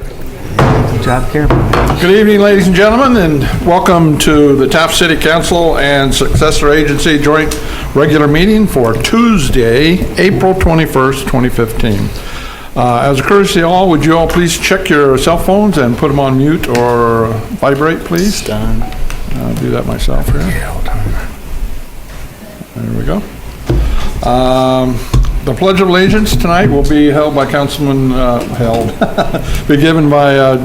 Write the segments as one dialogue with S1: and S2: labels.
S1: Clerk.
S2: Good job, Carol.
S1: Good evening, ladies and gentlemen, and welcome to the Taft City Council and Successor Agency Joint Regular Meeting for Tuesday, April 21st, 2015. As a courtesy to all, would you all please check your cell phones and put them on mute or vibrate, please?
S2: Done.
S1: I'll do that myself here. There we go. The Pledge of Allegiance tonight will be held by be given by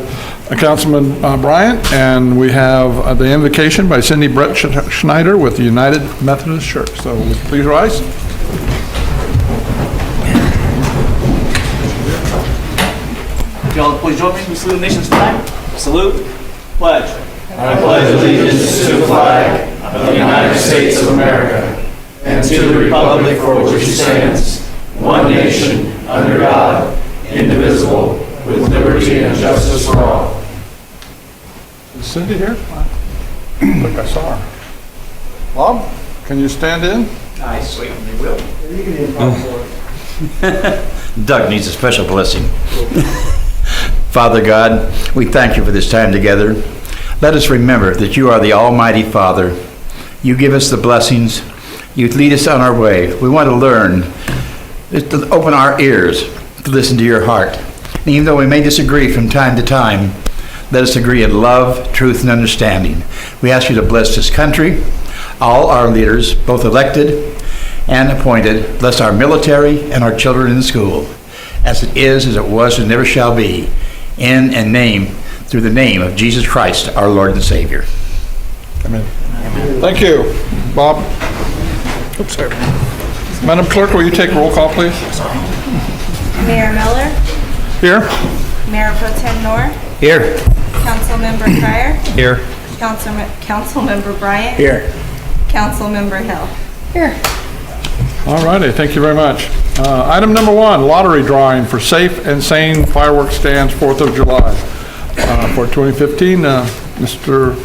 S1: Councilman Bryant, and we have the invocation by Cindy Brett Schneider with the United Methodist Church. So please rise.
S3: Y'all please join me in salute the nation's flag. Salute. Pledge.
S4: I pledge allegiance to the flag of the United States of America and to the republic for which it stands, one nation, under God, indivisible, with liberty and justice for all.
S1: Is Cindy here? I think I saw her. Bob, can you stand in?
S3: I certainly will.
S5: Doug needs a special blessing. Father God, we thank you for this time together. Let us remember that you are the Almighty Father. You give us the blessings. You lead us on our way. We want to learn, to open our ears to listen to your heart. And even though we may disagree from time to time, let us agree in love, truth, and understanding. We ask you to bless this country, all our leaders, both elected and appointed. Bless our military and our children in school, as it is, as it was, and never shall be, in and name, through the name of Jesus Christ, our Lord and Savior.
S1: Amen. Thank you, Bob. Oops, sorry. Madam Clerk, will you take roll call, please?
S6: Mayor Miller,
S1: Here.
S6: Mayor Pro Tem Noor,
S5: Here.
S6: Councilmember Fryer,
S5: Here.
S6: Councilmember Bryant,
S5: Here.
S6: Councilmember Hill.
S1: All righty, thank you very much. Item number 1, lottery drawing for safe and sane fireworks stands 4th of July for 2015. Mr.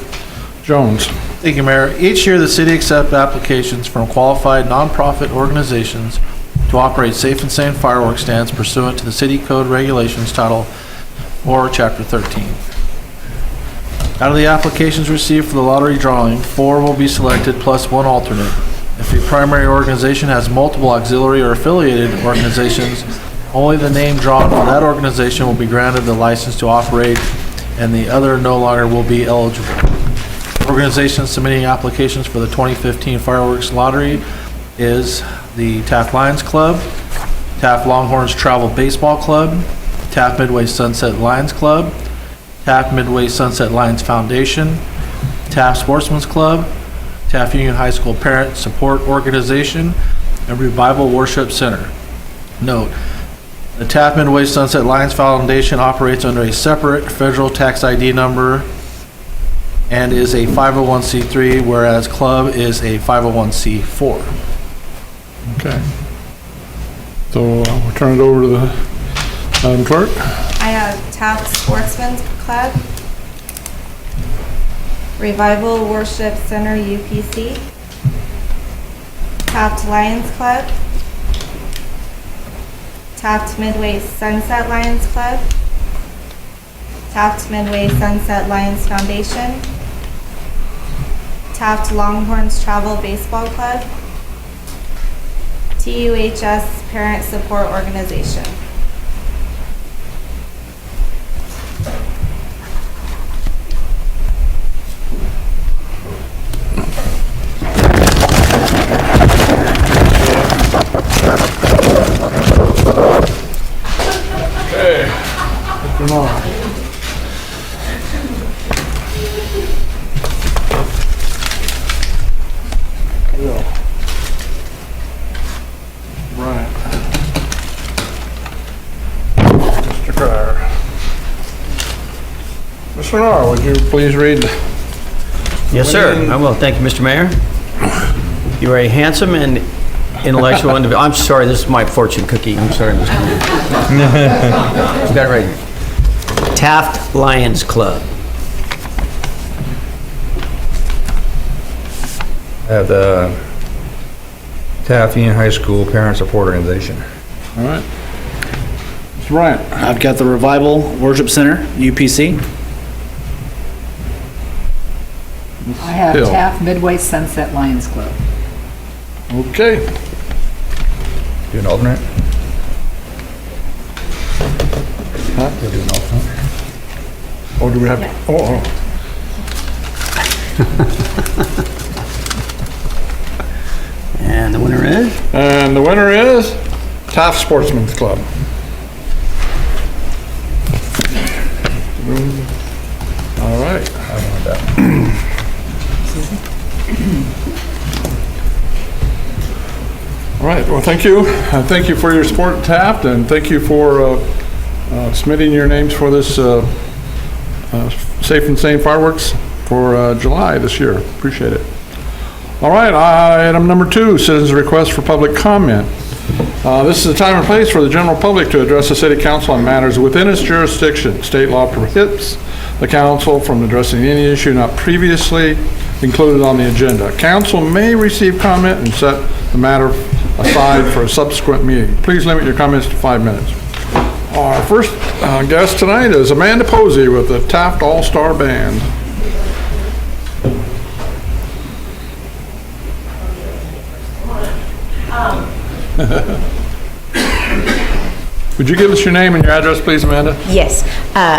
S1: Jones.
S7: Thank you, Mayor. Each year, the city accepts applications from qualified nonprofit organizations to operate safe and sane fireworks stands pursuant to the City Code Regulations Title or Chapter 13. Out of the applications received for the lottery drawing, 4 will be selected plus 1 alternate. If a primary organization has multiple auxiliary or affiliated organizations, only the name drawn for that organization will be granted the license to operate, and the other no longer will be eligible. Organizations submitting applications for the 2015 fireworks lottery is the Taft Lions Club, Taft Longhorns Travel Baseball Club, Taft Midway Sunset Lions Club, Taft Midway Sunset Lions Foundation, Taft Sportsman's Club, Taft Union High School Parent Support Organization, and Revival Worship Center. Note, the Taft Midway Sunset Lions Foundation operates under a separate federal tax ID number and is a 501c3, whereas Club is a 501c4.
S1: Okay. So we'll turn it over to the Madam Clerk.
S6: I have Taft Sportsman's Club, Revival Worship Center UPC, Taft Lions Club, Taft Midway Sunset Lions Club, Taft Midway Sunset Lions Foundation, Taft Longhorns Travel Baseball Club, TUHS Parent Support Organization.
S1: Right. Mr. Cryer. Mr. Narr, would you please read?
S2: Yes, sir. I will. Thank you, Mr. Mayor. You are a handsome and intellectual individual. I'm sorry, this is my fortune cookie. I'm sorry, Mr. Mayor. I've got it right here. Taft Lions Club.
S8: At the Taft Union High School Parent Support Organization.
S1: All right. Mr. Mr. Bryant?
S3: I've got the Revival Worship Center, UPC.
S8: I have
S1: Hill.
S8: Taft Midway Sunset Lions Club.
S1: Okay.
S5: You an alternate?
S1: Huh?
S5: You'll do an alternate?
S1: Oh, do we have, oh.
S2: And the winner is?
S1: And the winner is Taft Sportsman's Club. All right.
S5: I want that.
S1: All right, well, thank you. Thank you for your support at Taft, and thank you for submitting your names for this Safe and Sane Fireworks for July this year. Appreciate it. All right, item number 2, citizens' request for public comment. This is the time and place for the general public to address the city council on matters within its jurisdiction. State law prohibits the council from addressing any issue not previously included on the agenda. Council may receive comment and set the matter aside for a subsequent meeting. Please limit your comments to 5 minutes. Our first guest tonight is Amanda Posey with the Taft All-Star Band. Would you give us your name and your address, please, Amanda?
S9: Yes,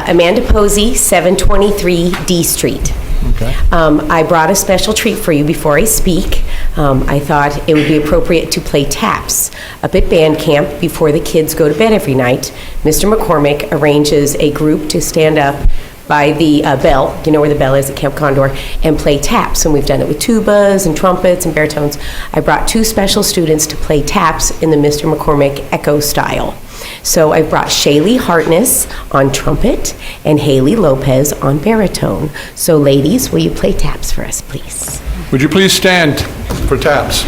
S9: Amanda Posey, 723 D Street.
S1: Okay.
S9: I brought a special treat for you before I speak. I thought it would be appropriate to play taps up at band camp before the kids go to bed every night. Mr. McCormick arranges a group to stand up by the bell, you know where the bell is at Camp Condor, and play taps. And we've done it with tubas and trumpets and baritones. I brought 2 special students to play taps in the Mr. McCormick Echo style. So I brought Shaylee Hartness on trumpet and Haley Lopez on baritone. So ladies, will you play taps for us, please?
S1: Would you please stand for taps?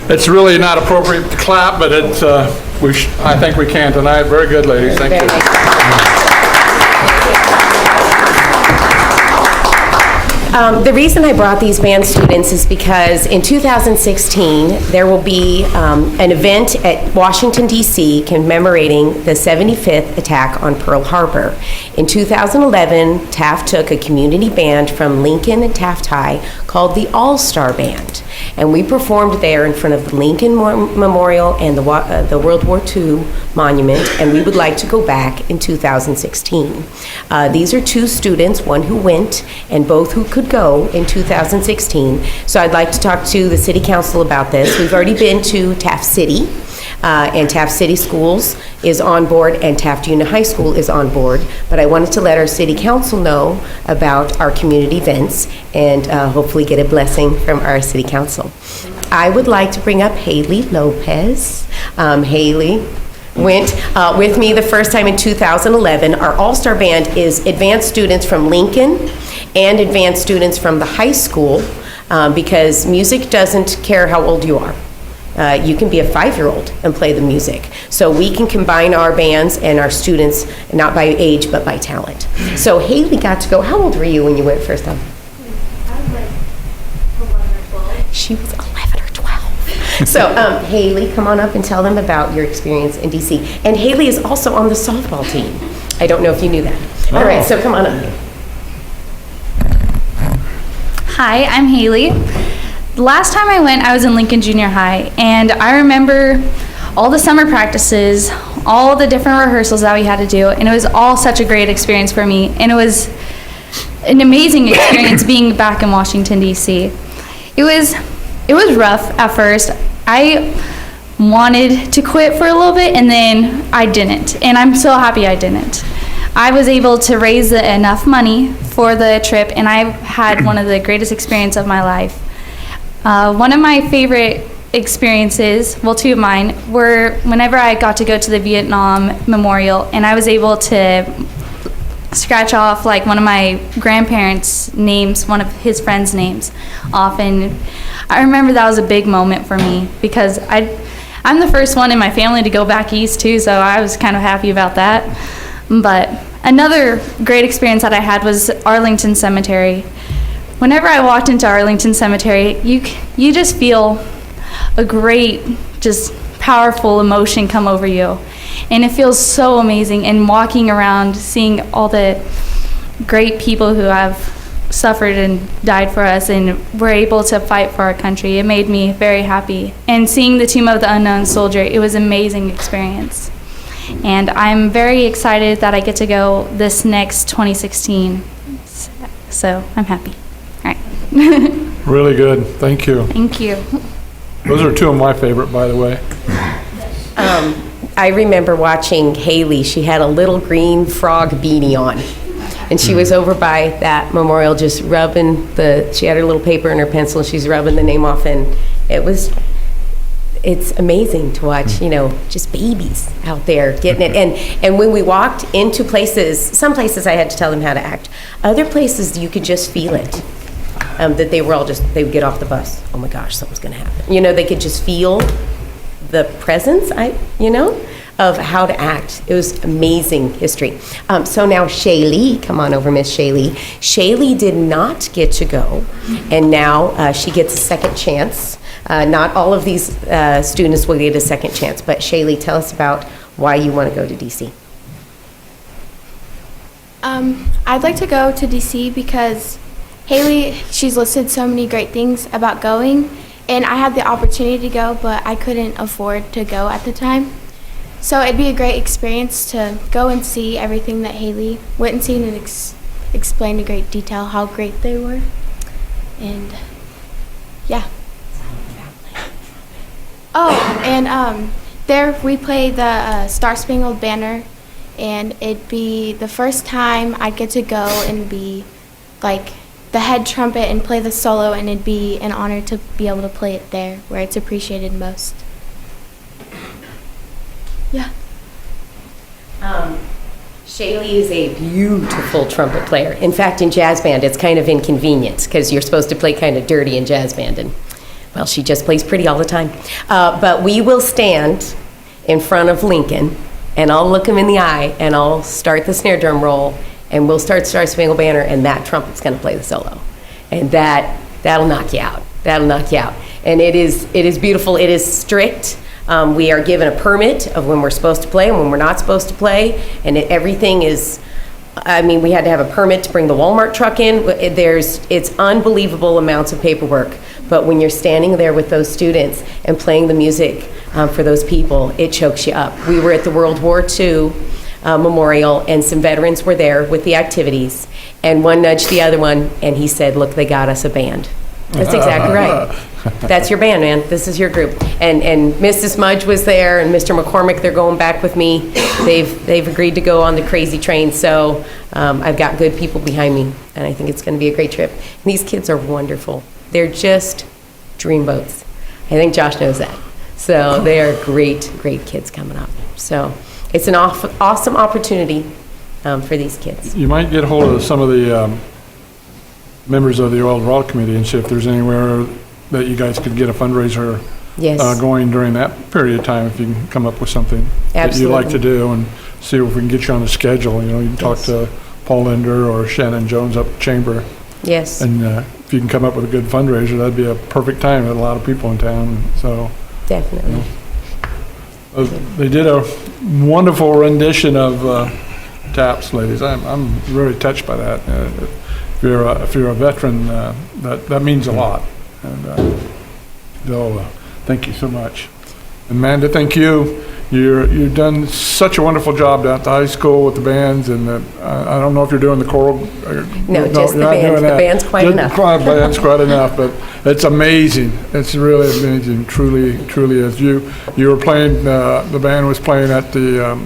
S1: It's really not appropriate to clap, but it's, I think we can tonight. Very good, ladies. Thank
S9: Very
S1: you.
S9: nice. The reason I brought these band students is because in 2016, there will be an event at Washington, D.C. commemorating the 75th attack on Pearl Harbor. In 2011, Taft took a community band from Lincoln and Taft High called the All-Star Band, and we performed there in front of the Lincoln Memorial and the World War II Monument, and we would like to go back in 2016. These are 2 students, one who went and both who could go in 2016. So I'd like to talk to the City Council about this. We've already been to Taft City, and Taft City Schools is on board, and Taft Union High School is on board. But I wanted to let our City Council know about our community events and hopefully get a blessing from our City Council. I would like to bring up Haley Lopez. Haley went with me the first time in 2011. Our All-Star Band is advanced students from Lincoln and advanced students from the high school because music doesn't care how old you are. You can be a 5-year-old and play the music. So we can combine our bands and our students, not by age, but by talent. So Haley got to go. How old were you when you went first time?
S6: I was like 11 or 12.
S9: She was 11 or 12. So Haley, come on up and tell them about your experience in DC. And Haley is also on the softball team. I don't know if you knew that. All right, so come on up.
S10: Hi, I'm Haley. The last time I went, I was in Lincoln Junior High, and I remember all the summer practices, all the different rehearsals that we had to do, and it was all such a great experience for me. And it was an amazing experience being back in Washington, D.C. It was rough at first. I wanted to quit for a little bit, and then I didn't, and I'm so happy I didn't. I was able to raise enough money for the trip, and I had one of the greatest experiences of my life. One of my favorite experiences, well, two of mine, were whenever I got to go to the Vietnam Memorial, and I was able to scratch off like one of my grandparents' names, one of his friends' names off, and I remember that was a big moment for me because I'm the first one in my family to go back east too, so I was kind of happy about that. But another great experience that I had was Arlington Cemetery. Whenever I walked into Arlington Cemetery, you just feel a great, just powerful emotion come over you. And it feels so amazing. And walking around, seeing all the great people who have suffered and died for us and were able to fight for our country, it made me very happy. And seeing the Tomb of the Unknown Soldier, it was an amazing experience. And I'm very excited that I get to go this next 2016. So I'm happy. All right.
S1: Really good. Thank you.
S10: Thank you.
S1: Those are two of my favorite, by the way.
S9: I remember watching Haley. She had a little green frog beanie on. And she was over by that memorial just rubbing she had her little paper and her pencil, and she's rubbing the name off. And it's amazing to watch, just babies out there getting it. And when we walked into places, some places I had to tell them how to act. Other places you could just feel it. That they would get off the bus. Oh my gosh, something's gonna happen. They could just feel the presence, of how to act. It was amazing history. So now Shaylee, come on over, Miss Shaylee. Shaylee did not get to go, and now she gets a second chance. Not all of these students will get a second chance, but Shaylee, tell us about why you want to go to DC.
S6: I'd like to go to DC because Haley, she's listed so many great things about going, and I had the opportunity to go, but I couldn't afford to go at the time. So it'd be a great experience to go and see everything that Haley went and seen and explained in great detail how great they were. And yeah. Oh, and there we play the Star Spangled Banner, and it'd be the first time I'd get to go and be like the head trumpet and play the solo, and it'd be an honor to be able to play it there where it's appreciated most. Yeah.
S9: Shaylee is a beautiful trumpet player. In fact, in jazz band, it's kind of inconvenient because you're supposed to play kind of dirty in jazz band, and well, she just plays pretty all the time. But we will stand in front of Lincoln, and I'll look him in the eye, and I'll start the snare drum roll, and we'll start Star Spangled Banner, and that trumpet's going to play the solo, and that'll knock you out. That'll knock you out. And it is beautiful. It is strict. We are given a permit of when we're supposed to play and when we're not supposed to play, and everything is. We had to have a permit to bring the Walmart truck in. It's unbelievable amounts of paperwork. But when you're standing there with those students and playing the music for those people, it chokes you up. We were at the World War II memorial, and some veterans were there with the activities, and one nudged the other one, and he said, "Look, they got us a band." That's exactly right. That's your band, man. This is your group. And Mrs. Mudge was there, and Mr. McCormick, they're going back with me. They've agreed to go on the crazy train, so I've got good people behind me, and I think it's going to be a great trip. And these kids are wonderful. They're just dreamboats. I think Josh knows that. So they are great, great kids coming up. So it's an awesome opportunity for these kids.
S1: You might get a hold of some of the members of the Old World Committee and see if there's anywhere that you guys could get a fundraiser going during that period of time, if you can come up with something that you'd like to do, and see if we can get you on the schedule. You can talk to Paul Linder or Shannon Jones up at Chamber.
S9: Yes.
S1: And if you can come up with a good fundraiser, that'd be a perfect time. With a lot of people in town, so.
S9: Definitely.
S1: They did a wonderful rendition of Taps, ladies. I'm really touched by that. If you're a veteran, that means a lot. And thank you so much. Amanda, thank you. You've done such a wonderful job down at the high school with the bands, and I don't know if you're doing the choral.
S9: No, just the
S1: you're not
S9: band.
S1: doing
S9: The
S1: that.
S9: band's quite
S1: Just
S9: enough.
S1: The band's quite enough, but it's amazing. It's really amazing, truly, truly is. You were playing, the band was playing at the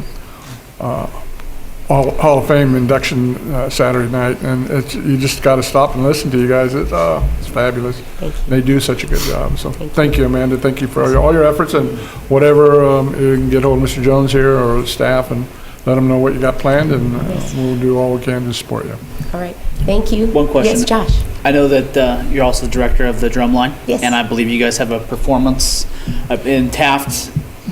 S1: Hall of Fame induction Saturday night, and you just got to stop and listen to you guys. It's fabulous. They do such a good job. So thank you, Amanda. Thank you for all your efforts, and whatever, you can get hold of Mr. Jones here or staff and let them know what you got planned, and we'll do all we can to support you.
S9: All right, thank you.
S3: One question.
S9: Yes, Josh.
S3: I know that you're also the director of the Drumline.
S9: Yes.
S3: And I believe you guys have a performance in Taft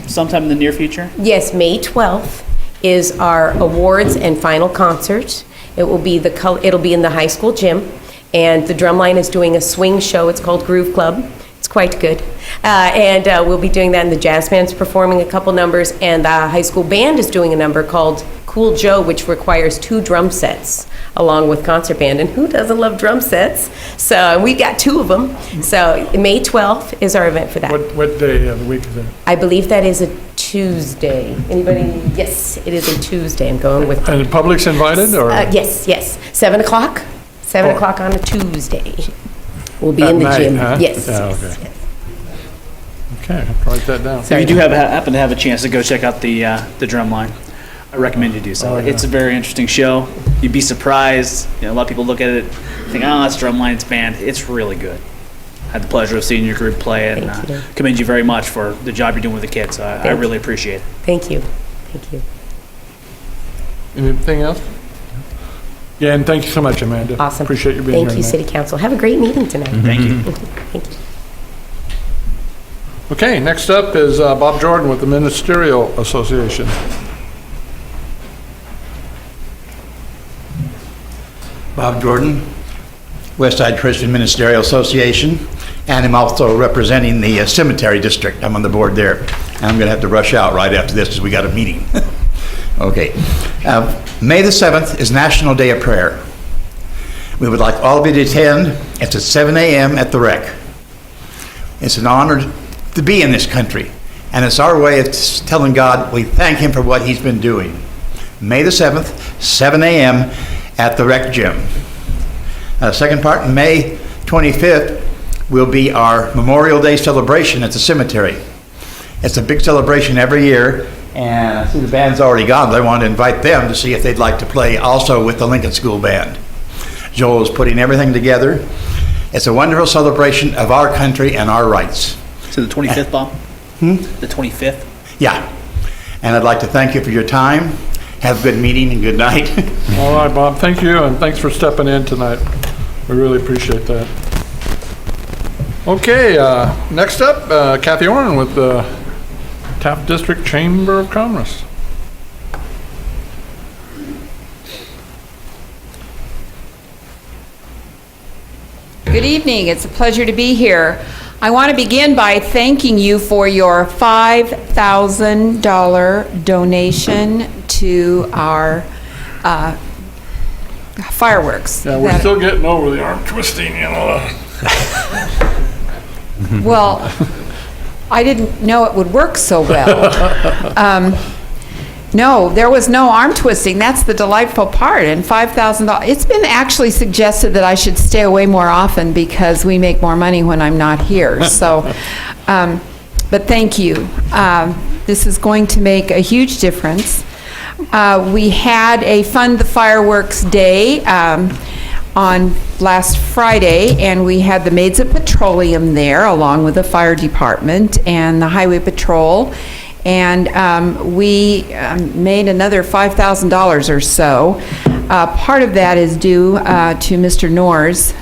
S3: sometime in the near future?
S9: Yes, May 12th is our awards and final concert. It will be it'll be in the high school gym, and the Drumline is doing a swing show. It's called Groove Club. It's quite good. And we'll be doing that, and the jazz band's performing a couple numbers, and the high school band is doing a number called Cool Joe, which requires 2 drum sets along with concert band. And who doesn't love drum sets? So we got 2 of them. So May 12th is our event for that.
S1: What day of the week is it?
S9: I believe that is a Tuesday. Anybody? Yes, it is a Tuesday. I'm going with.
S1: And the public's invited, or?
S9: Yes, 7 o'clock. 7
S1: Oh.
S9: o'clock on a Tuesday. We'll be
S1: At
S9: in the
S1: night,
S9: gym.
S1: huh?
S9: Yes.
S1: Yeah,
S9: yes,
S1: okay.
S9: yes.
S1: Okay, write that down.
S3: If you do happen to have a chance to go check out the Drumline, I recommend you do so.
S1: Oh, yeah.
S3: It's a very interesting show. You'd be surprised. A lot of people look at it, think, oh, it's Drumline's band. It's really good. I had the pleasure of seeing your group play, and
S9: Thank you.
S3: commend you very much for the job you're doing with the kids. I
S9: Thank
S3: really appreciate it.
S9: Thank you. Thank you.
S1: Anything else? Yeah, and thank you so much, Amanda.
S9: Awesome.
S1: Appreciate you being here
S9: Thank you,
S1: tonight.
S9: City Council. Have a great meeting tonight.
S3: Thank you.
S9: Thank you.
S1: Okay, next up is Bob Jordan with the Ministerial Association.
S5: Bob Jordan, Westside Christian Ministerial Association, and I'm also representing the cemetery district. I'm on the board there. And I'm going to have to rush out right after this because we got a meeting. Okay. May the 7th is National Day of Prayer. We would like all of you to attend. It's at 7 a.m. at the Rec. It's an honor to be in this country, and it's our way of telling God we thank Him for what He's been doing. May the 7th, 7 a.m. at the Rec Gym. Second part, May 25th, will be our Memorial Day celebration at the cemetery. It's a big celebration every year, and I see the band's already gone, but I want to invite them to see if they'd like to play also with the Lincoln School Band. Joel is putting everything together. It's a wonderful celebration of our country and our rights.
S3: So the 25th, Bob? The 25th?
S5: Yeah. And I'd like to thank you for your time. Have a good meeting and good night.
S1: All right, Bob, thank you, and thanks for stepping in tonight. We really appreciate that. Okay, next up, Kathy Orrin with the Taft District Chamber of Commerce.
S11: Good evening. It's a pleasure to be here. I want to begin by thanking you for your $5,000 donation to our fireworks.
S1: Yeah, we're still getting over the arm twisting, you know.
S11: Well, I didn't know it would work so well. No, there was no arm twisting. That's the delightful part. And $5,000. It's been actually suggested that I should stay away more often because we make more money when I'm not here. So, but thank you. This is going to make a huge difference. We had a Fund the Fireworks Day on last Friday, and we had the Maids of Petroleum there, along with the fire department and the highway patrol. And we made another $5,000 or so. Part of that is due to Mr. Knorr's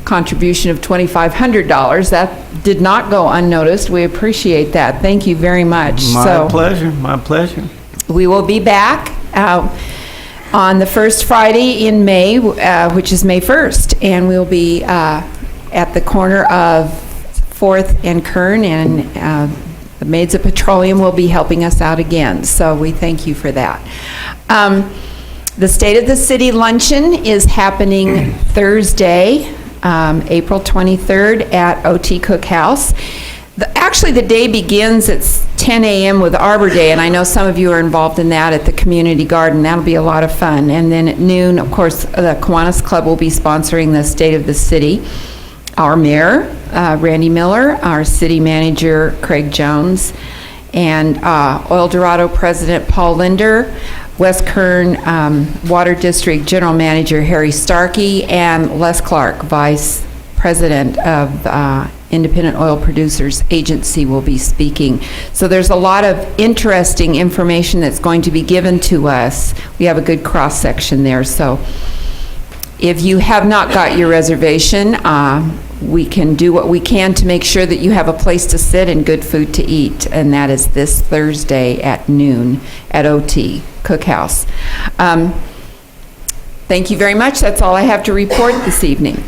S11: contribution of $2,500. That did not go unnoticed. We appreciate that. Thank you very much.
S2: My pleasure, my pleasure.
S11: We will be back on the first Friday in May, which is May 1st, and we'll be at the corner of 4th and Kern, and the Maids of Petroleum will be helping us out again, so we thank you for that. The State of the City Luncheon is happening Thursday, April 23rd at OT Cookhouse. actually, the day begins at 10 a.m. with Arbor Day, and I know some of you are involved in that at the community garden. That'll be a lot of fun. And then at noon, of course, the Kiwanis Club will be sponsoring the State of the City. Our mayor, Randy Miller, our city manager, Craig Jones, and Oil Dorado President Paul Linder, West Kern Water District General Manager Harry Starkey, and Les Clark, Vice President of Independent Oil Producers Agency, will be speaking. So there's a lot of interesting information that's going to be given to us. We have a good cross-section there. So if you have not got your reservation, we can do what we can to make sure that you have a place to sit and good food to eat, and that is this Thursday at noon at OT Cookhouse. Thank you very much. That's all I have to report this evening.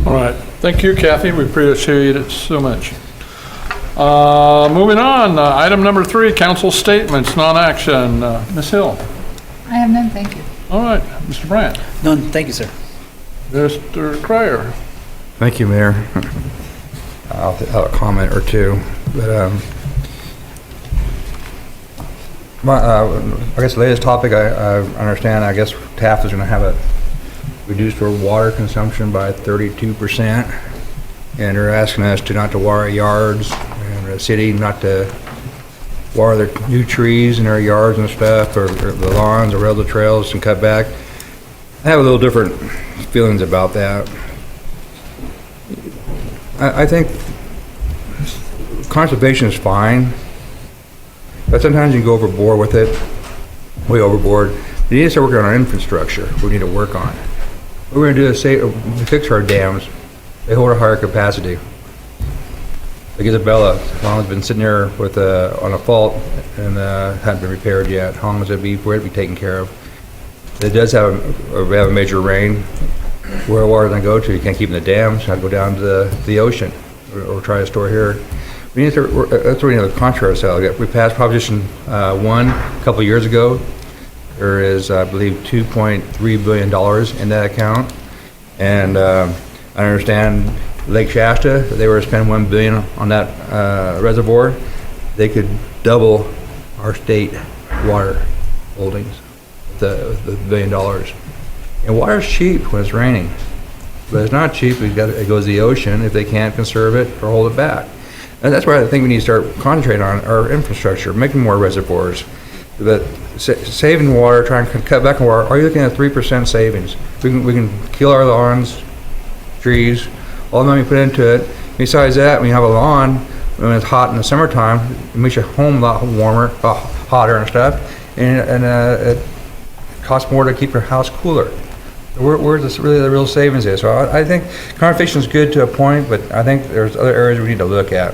S1: All right. Thank you, Kathy. We appreciate it so much. Moving on, item number 3, council statements, non-action. Ms. Hill.
S8: I have none, thank you.
S1: All right. Mr. Brandt.
S3: None, thank you, sir.
S1: Mr. Cryer.
S12: Thank you, Mayor. I'll have a comment or two, but I guess the latest topic, I understand, I guess Taft is going to have a reduced our water consumption by 32%, and they're asking us to not to water yards, and the city not to water their new trees in their yards and stuff, or the lawns or railroad trails, and cut back. I have a little different feelings about that. I think conservation is fine, but sometimes you go overboard with it, way overboard. We need to start working on our infrastructure. We need to work on. What we're going to do is fix our dams. They hold a higher capacity. Like Isabella, long has been sitting there with on a fault and hadn't been repaired yet. How long does it be for it to be taken care of? It does we have a major rain. Where the water doesn't go to, you can't keep in the dams. You have to go down to the ocean or try to store here. We need to. That's what we need to concentrate ourselves. We passed Proposition 1 a couple of years ago. There is, I believe, $2.3 billion in that account, and I understand Lake Shasta. They were to spend $1 billion on that reservoir. They could double our state water holdings with the $1 billion. And water's cheap when it's raining, but it's not cheap. It goes to the ocean if they can't conserve it or hold it back. And that's why I think we need to start concentrating on our infrastructure, making more reservoirs. But saving water, trying to cut back on water. Are you looking at 3% savings? We can kill our lawns, trees, all the money we put into it. Besides that, when you have a lawn, when it's hot in the summertime, it makes your home a lot warmer, hotter and stuff, and it costs more to keep your house cooler. Where's this really the real savings is? So I think conservation is good to a point, but I think there's other areas we need to look at.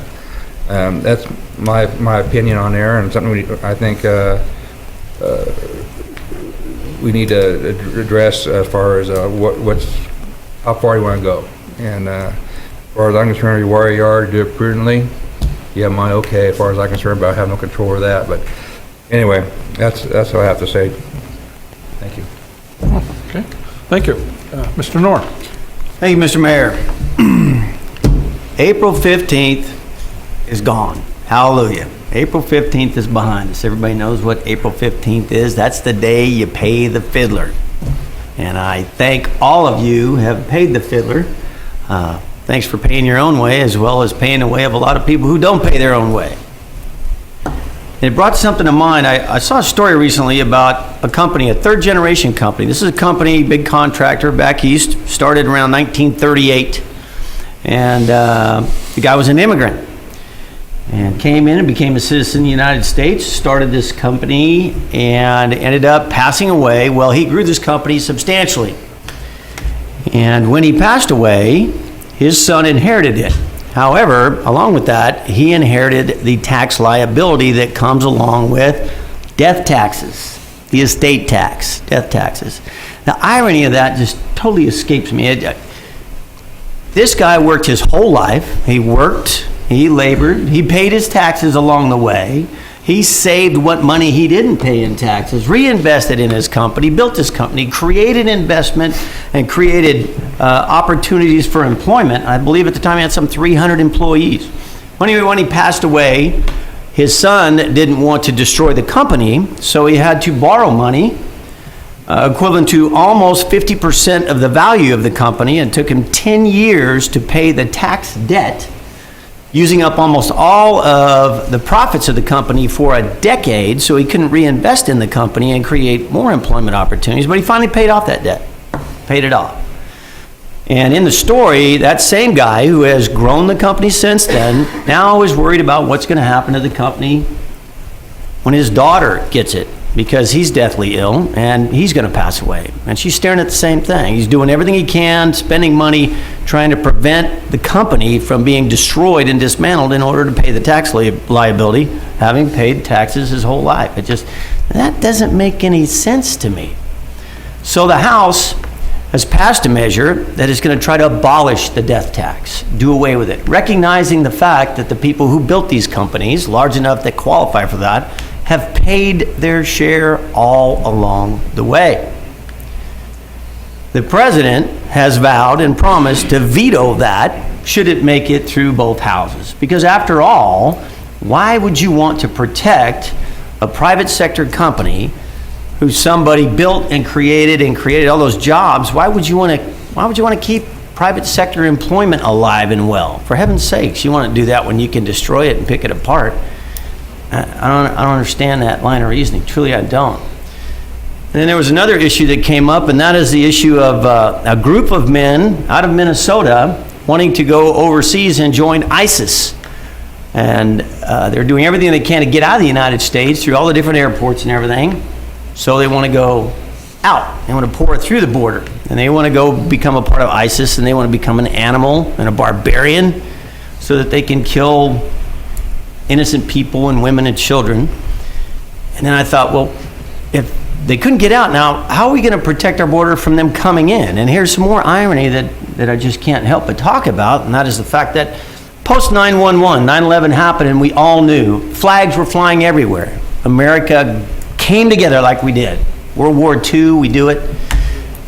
S12: That's my opinion on there, and something I think we need to address as far as how far you want to go. And as far as I'm concerned, you water your yard, do it prudently. You have money, okay. As far as I'm concerned, but I have no control over that. But anyway, that's what I have to say. Thank you.
S1: Okay. Thank you. Mr. Knorr.
S2: Thank you, Mr. Mayor. April 15th is gone. Hallelujah. April 15th is behind us. Everybody knows what April 15th is. That's the day you pay the fiddler. And I thank all of you who have paid the fiddler. Thanks for paying your own way, as well as paying the way of a lot of people who don't pay their own way. It brought something to mind. I saw a story recently about a company, a third-generation company. This is a company, big contractor back east, started around 1938. And the guy was an immigrant and came in and became a citizen of the United States, started this company, and ended up passing away. Well, he grew this company substantially. And when he passed away, his son inherited it. However, along with that, he inherited the tax liability that comes along with death taxes, the estate tax, death taxes. The irony of that just totally escapes me. This guy worked his whole life. He worked, he labored, he paid his taxes along the way. He saved what money he didn't pay in taxes, reinvested in his company, built his company, created investment, and created opportunities for employment. I believe at the time he had some 300 employees. When he passed away, his son didn't want to destroy the company, so he had to borrow money equivalent to almost 50% of the value of the company. It took him 10 years to pay the tax debt, using up almost all of the profits of the company for a decade, so he couldn't reinvest in the company and create more employment opportunities. But he finally paid off that debt, paid it off. And in the story, that same guy who has grown the company since then now is worried about what's going to happen to the company when his daughter gets it, because he's deathly ill and he's going to pass away. And she's staring at the same thing. He's doing everything he can, spending money, trying to prevent the company from being destroyed and dismantled in order to pay the tax liability, having paid taxes his whole life. That doesn't make any sense to me. So the House has passed a measure that is going to try to abolish the death tax, do away with it, recognizing the fact that the people who built these companies, large enough that qualify for that, have paid their share all along the way. The president has vowed and promised to veto that should it make it through both houses. Because after all, why would you want to protect a private sector company who somebody built and created all those jobs? Why would you want to keep private sector employment alive and well? For heaven's sakes, you want to do that when you can destroy it and pick it apart. I don't understand that line of reasoning. Truly, I don't. And then there was another issue that came up, and that is the issue of a group of men out of Minnesota wanting to go overseas and join ISIS. And they're doing everything they can to get out of the United States through all the different airports and everything. So they want to go out. They want to pour it through the border. And they want to go become a part of ISIS, and they want to become an animal and a barbarian so that they can kill innocent people and women and children. And then I thought, well, if they couldn't get out now, how are we going to protect our border from them coming in? And here's some more irony that I just can't help but talk about, and that is the fact that post 9/11, 9/11 happened, and we all knew flags were flying everywhere. America came together like we did. World War II, we do it.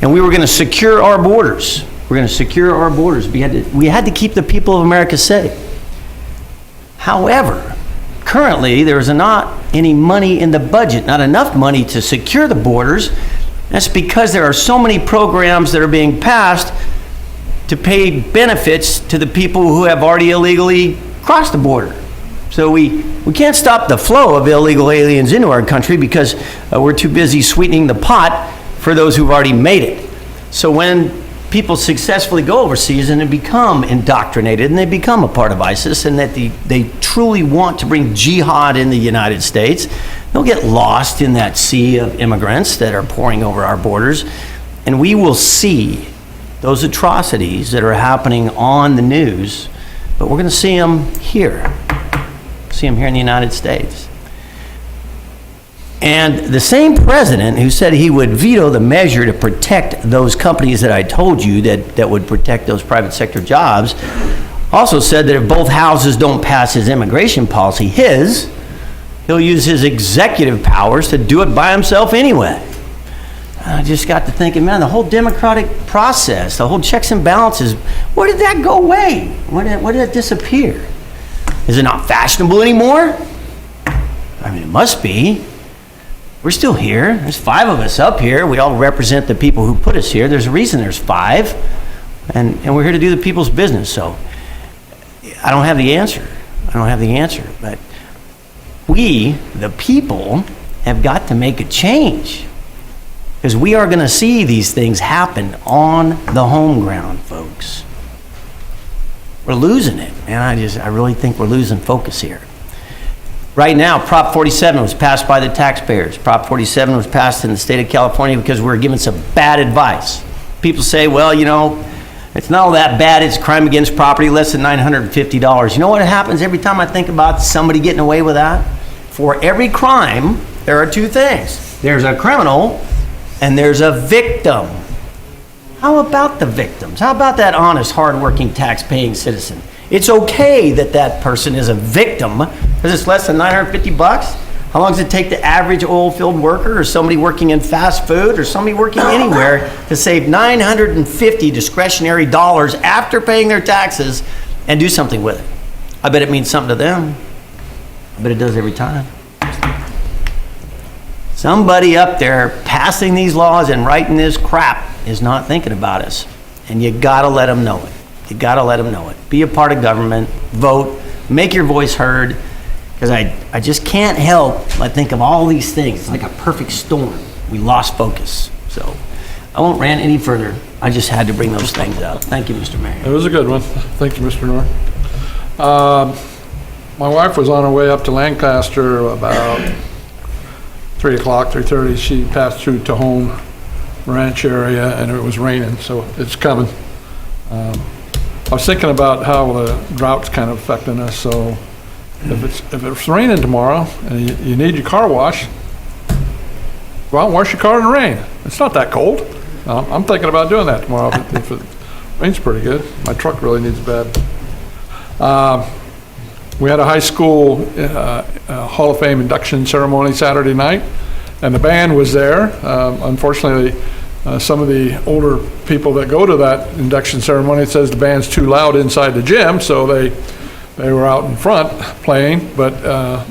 S2: And we were going to secure our borders. We're going to secure our borders. We had to keep the people of America safe. However, currently there is not any money in the budget, not enough money to secure the borders. That's because there are so many programs that are being passed to pay benefits to the people who have already illegally crossed the border. So we can't stop the flow of illegal aliens into our country because we're too busy sweetening the pot for those who've already made it. So when people successfully go overseas and they become indoctrinated and they become a part of ISIS, and that they truly want to bring jihad in the United States, they'll get lost in that sea of immigrants that are pouring over our borders, and we will see those atrocities that are happening on the news, but we're going to see them here. See them here in the United States. And the same president who said he would veto the measure to protect those companies that I told you that would protect those private sector jobs also said that if both houses don't pass his immigration policy, he'll use his executive powers to do it by himself anyway. I just got to thinking, man, the whole democratic process, the whole checks and balances, where did that go away? Where did it disappear? Is it not fashionable anymore? I mean, it must be. We're still here. There's 5 of us up here. We all represent the people who put us here. There's a reason there's 5. And we're here to do the people's business. So I don't have the answer. But we, the people, have got to make a change. Because we are going to see these things happen on the home ground, folks. We're losing it. And I really think we're losing focus here. Right now, Prop 47 was passed by the taxpayers. Prop 47 was passed in the state of California because we were given some bad advice. People say, well, you know, it's not all that bad. It's crime against property, less than $950. You know what happens every time I think about somebody getting away with that? For every crime, there are 2 things. There's a criminal and there's a victim. How about the victims? How about that honest, hardworking, tax-paying citizen? It's okay that that person is a victim because it's less than $950. How long does it take the average oil field worker or somebody working in fast food or somebody working anywhere to save $950 discretionary dollars after paying their taxes and do something with it? I bet it means something to them. I bet it does every time. Somebody up there passing these laws and writing this crap is not thinking about us. And you gotta let them know it. You gotta let them know it. Be a part of government, vote, make your voice heard, because I just can't help but think of all these things. It's like a perfect storm. We lost focus. So I won't rant any further. I just had to bring those things up. Thank you, Mr. Mayor.
S1: It was a good one. Thank you, Mr. Noor. My wife was on her way up to Lancaster about 3 o'clock, 3:30. She passed through Tejon Ranch area, and it was raining, so it's coming. I was thinking about how the drought's kind of affecting us, so if it's raining tomorrow and you need your car washed, go out and wash your car in the rain. It's not that cold. I'm thinking about doing that tomorrow if it rains pretty good. My truck really needs bad. We had a high school Hall of Fame induction ceremony Saturday night, and the band was there. Unfortunately, some of the older people that go to that induction ceremony, it says the band's too loud inside the gym, so they were out in front playing. But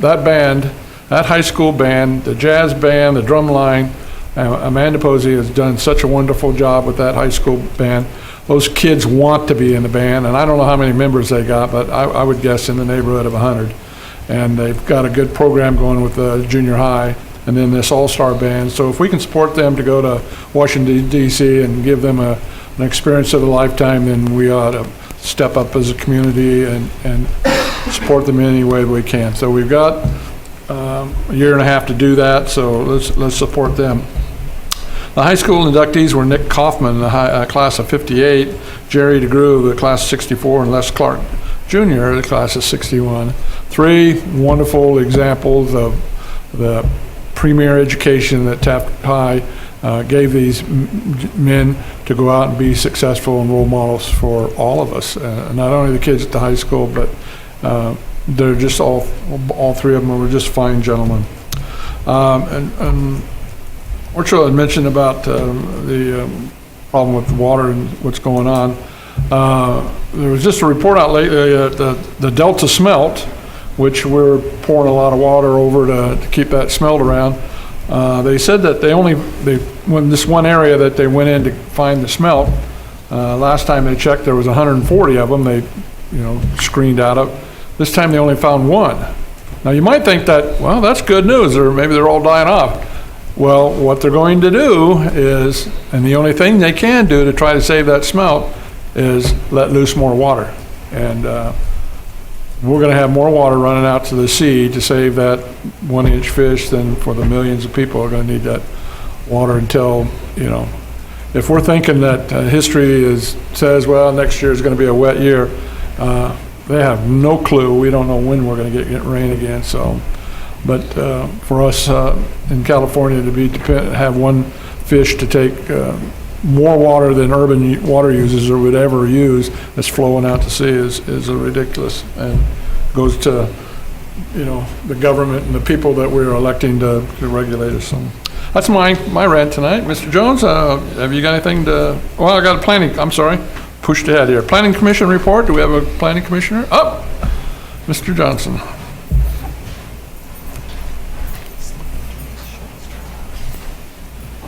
S1: that band, that high school band, the jazz band, the drum line, Amanda Posey has done such a wonderful job with that high school band. Those kids want to be in the band, and I don't know how many members they got, but I would guess in the neighborhood of 100. And they've got a good program going with the junior high, and then this all-star band. So if we can support them to go to Washington, D.C. and give them an experience of a lifetime, then we ought to step up as a community and support them in any way we can. So we've got a year and a half to do that, so let's support them. The high school inductees were Nick Kaufman, the class of 58, Jerry DeGrew, the class of 64, and Les Clark Jr., the class of 61. 3 wonderful examples of the premier education that Taft High gave these men to go out and be successful and role models for all of us. Not only the kids at the high school, but they're just all 3 of them were just fine gentlemen. And Orchard had mentioned about the problem with the water and what's going on. There was just a report out lately that the Delta smelt, which we're pouring a lot of water over to keep that smelt around. They said that when this one area that they went in to find the smelt, last time they checked there was 140 of them they screened out of. This time they only found 1. Now you might think that, well, that's good news, or maybe they're all dying off. Well, what they're going to do is, and the only thing they can do to try to save that smelt is let loose more water. And we're going to have more water running out to the sea to save that 1-inch fish than for the millions of people who are going to need that water until, if we're thinking that history says, well, next year is going to be a wet year, they have no clue. We don't know when we're going to get rain again. So, but for us in California to have one fish to take more water than urban water users or would ever use that's flowing out to sea is ridiculous, and goes to the government and the people that we're electing to regulate us. So that's my rant tonight. Mr. Jones, have you got anything to? Well, I got a pushed ahead here. Planning Commission report. Do we have a planning commissioner? Mr. Johnson.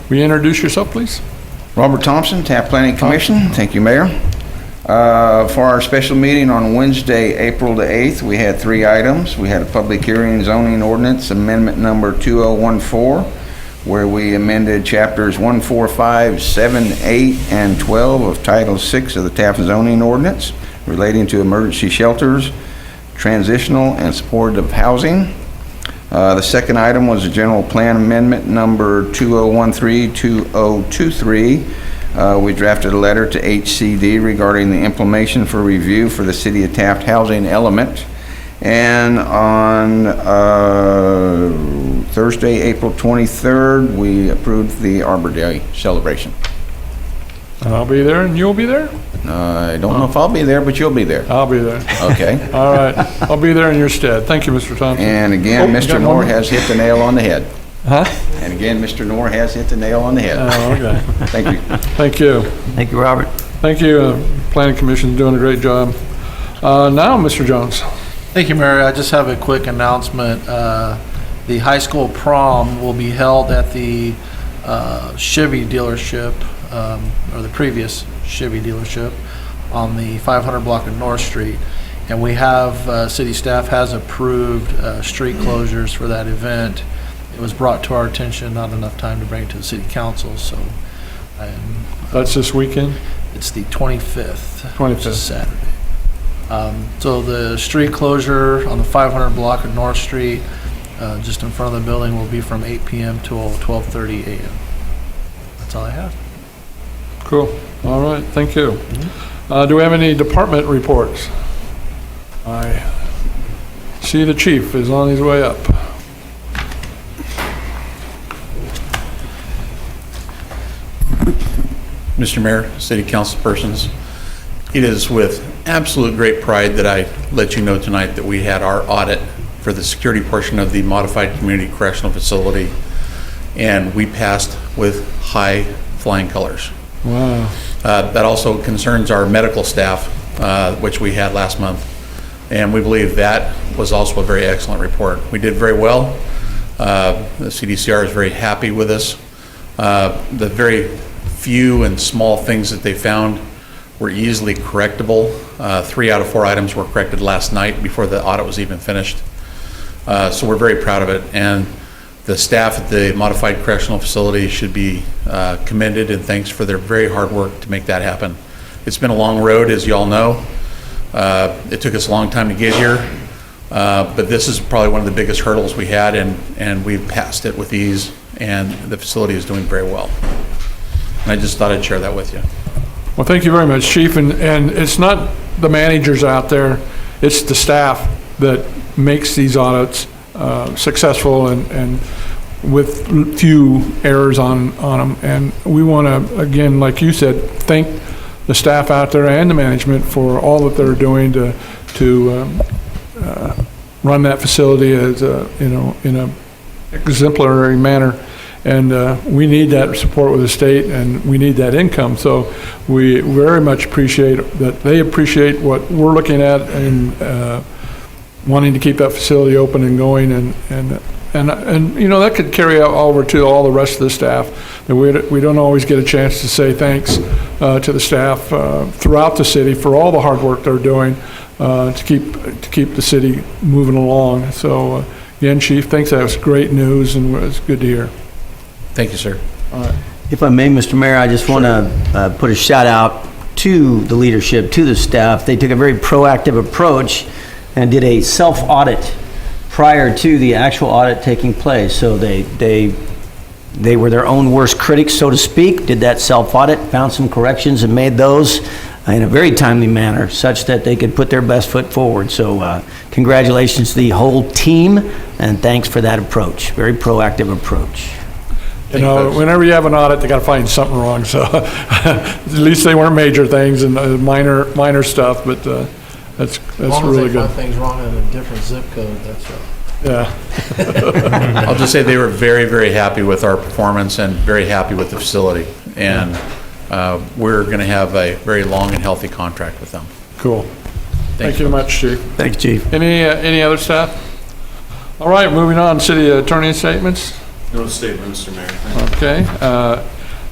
S1: Will you introduce yourself, please?
S5: Robert Thompson, Taft Planning Commission. Thank you, Mayor. For our special meeting on Wednesday, April the 8th, we had 3 items. We had a public hearing zoning ordinance amendment number 2014, where we amended chapters 1, 4, 5, 7, 8, and 12 of Title 6 of the Taft zoning ordinance relating to emergency shelters, transitional and supportive housing. The second item was a general plan amendment number 2013-2023. We drafted a letter to HCD regarding the implementation for review for the City of Taft housing element. And on Thursday, April 23rd, we approved the Arbor Day celebration.
S1: I'll be there, and you'll be there?
S5: I don't know if I'll be there, but you'll be there.
S1: I'll be there.
S5: Okay.
S1: All right. I'll be there in your stead. Thank you, Mr. Thompson.
S5: And again, Mr. Noor has hit the nail on the head.
S1: Huh?
S5: And again, Mr. Noor has hit the nail on the head.
S1: Oh, okay.
S5: Thank you.
S1: Thank you.
S2: Thank you, Robert.
S1: Thank you. Planning Commission's doing a great job. Now, Mr. Jones.
S7: Thank you, Mary. I just have a quick announcement. The high school prom will be held at the Chevy dealership, or the previous Chevy dealership, on the 500 block of North Street. And we have, city staff has approved street closures for that event. It was brought to our attention, not enough time to bring it to the city council, so
S1: That's this weekend?
S7: it's the 25th.
S1: 25th.
S7: Which is Saturday. So the street closure on the 500 block of North Street, just in front of the building, will be from 8 p.m. till 12:30 a.m. That's all I have.
S1: Cool. All right, thank you. Do we have any department reports? I see the chief is on his way up.
S13: Mr. Mayor, City Council persons, it is with absolute great pride that I let you know tonight that we had our audit for the security portion of the Modified Community Correctional Facility, and we passed with high flying colors.
S1: Wow.
S13: That also concerns our medical staff, which we had last month, and we believe that was also a very excellent report. We did very well. The CDCR is very happy with us. The very few and small things that they found were easily correctable. 3 out of 4 items were corrected last night before the audit was even finished. So we're very proud of it. And the staff at the Modified Correctional Facility should be commended, and thanks for their very hard work to make that happen. It's been a long road, as you all know. It took us a long time to get here, but this is probably one of the biggest hurdles we had, and we've passed it with ease, and the facility is doing very well. And I just thought I'd share that with you.
S1: Well, thank you very much, Chief. And it's not the managers out there, it's the staff that makes these audits successful and with few errors on them. And we want to, again, like you said, thank the staff out there and the management for all that they're doing to run that facility as in a exemplary manner. And we need that support with the state, and we need that income. So we very much appreciate that they appreciate what we're looking at and wanting to keep that facility open and going. And you know, that could carry out over to all the rest of the staff. That we don't always get a chance to say thanks to the staff throughout the city for all the hard work they're doing to keep the city moving along. So again, Chief, thanks. That was great news, and it's good to hear.
S13: Thank you, sir.
S1: All right.
S2: If I may, Mr. Mayor, I just want to put a shout out to the leadership, to the staff. They took a very proactive approach and did a self-audit prior to the actual audit taking place. So they were their own worst critics, so to speak, did that self-audit, found some corrections and made those in a very timely manner such that they could put their best foot forward. So congratulations to the whole team, and thanks for that approach, very proactive approach.
S1: You know, whenever you have an audit, they got to find something wrong. So at least they weren't major things and minor stuff, but that's really good.
S7: Things wrong in a different zip code, that's right.
S1: Yeah.
S13: I'll just say they were very, very happy with our performance and very happy with the facility. And we're going to have a very long and healthy contract with them.
S1: Cool. Thank you much, Chief.
S2: Thanks, Chief.
S1: Any other staff? All right, moving on. City attorney statements.
S4: No statement, Mr. Mayor.
S1: Okay.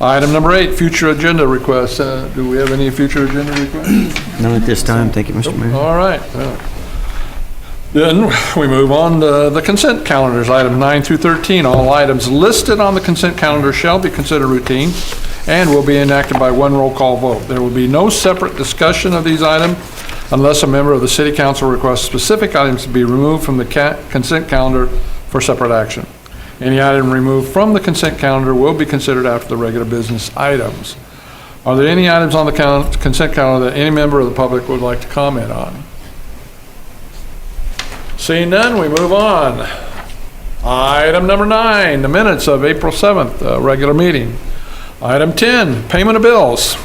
S1: Item number 8, future agenda requests. Do we have any future agenda requests?
S2: None at this time. Thank you, Mr. Mayor.
S1: All right. Then we move on to the consent calendars, items 9 through 13. All items listed on the consent calendar shall be considered routine and will be enacted by one roll call vote. There will be no separate discussion of these items unless a member of the city council requests specific items to be removed from the consent calendar for separate action. Any item removed from the consent calendar will be considered after the regular business items. Are there any items on the consent calendar that any member of the public would like to comment on? Seeing none, we move on. Item number 9, the minutes of April 7th, regular meeting. Item 10, payment of bills.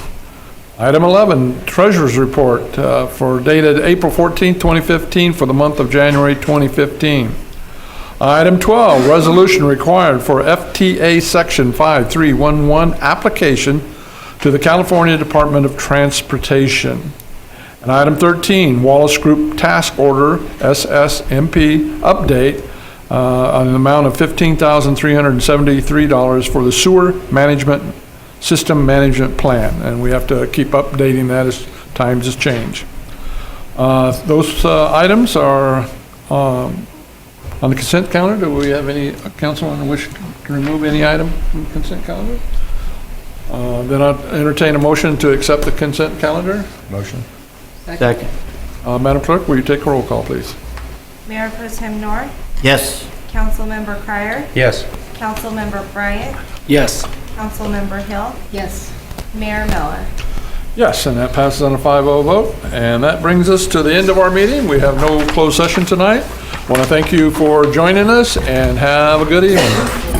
S1: Item 11, treasurer's report for dated April 14th, 2015 for the month of January 2015. Item 12, resolution required for FTA Section 5311 application to the California Department of Transportation. And item 13, Wallace Group Task Order, SSMP, update on an amount of $15,373 for the Sewer Management System Management Plan. And we have to keep updating that as times change. Those items are on the consent calendar. Do we have any councilman wish to remove any item from the consent calendar? Then I'll entertain a motion to accept the consent calendar.
S12: Motion.
S2: Second.
S1: Madam Clerk, will you take a roll call, please?
S14: Mayor Pro Tem North,
S2: Yes.
S14: Councilmember Crier,
S12: Yes.
S14: Councilmember Bryant,
S3: Yes.
S14: Councilmember Hill,
S8: Yes.
S14: Mayor Miller.
S1: Yes, and that passes on a 5-0 vote. And that brings us to the end of our meeting. We have no closed session tonight. Want to thank you for joining us and have a good evening.